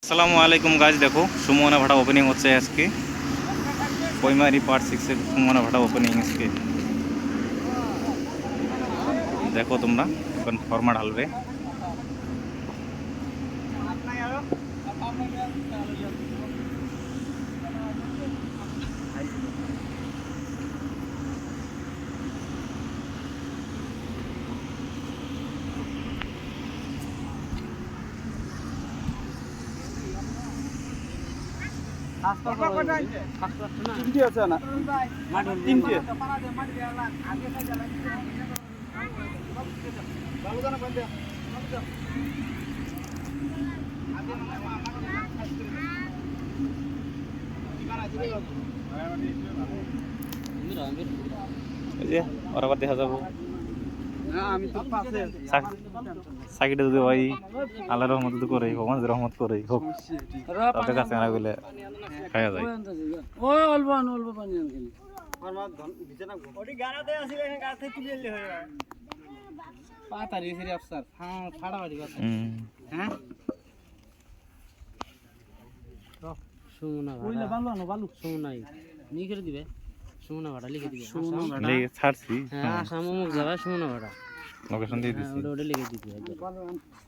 আসসালামু আলাইকুম গাইজ, দেখো সুমনা ভাটা ওপেনিং হচ্ছে আজকে। পৈমারি পার্ট 6 এর সুমনা ভাটা ওপেনিং আজকে। দেখো তোমরা এখন ফর্মা ঢালবে। তিনটে আছে না তিনটে এই যে ওর আবার দেখা যাবো আমি তো পাশে সাকিটা যদি ভাই আল্লাহর রহমত যদি করে ভগবান রহমত করে হোক, তাদের কাছে না গেলে খাওয়া যায়। ও অল্প অল্প পানি আনখিনি আর মা ভিজে না ওটি গানাতে আসলে গাতে তুলে নিলে হয়ে যায় পাতারি ফিরে আফসার ফাড়া বাড়ি কথা হ্যাঁ সুমনা কইলে বালু আনো বালু সুমনাই নি করে দিবে সুমনা ভাড়া লিখে দিবে লিখে ছাড়ছি, হ্যাঁ আসাম অমুক জায়গায় সুমনা ভাড়া লোকেশন দিয়ে দিচ্ছি। ওটা লিখে দিবে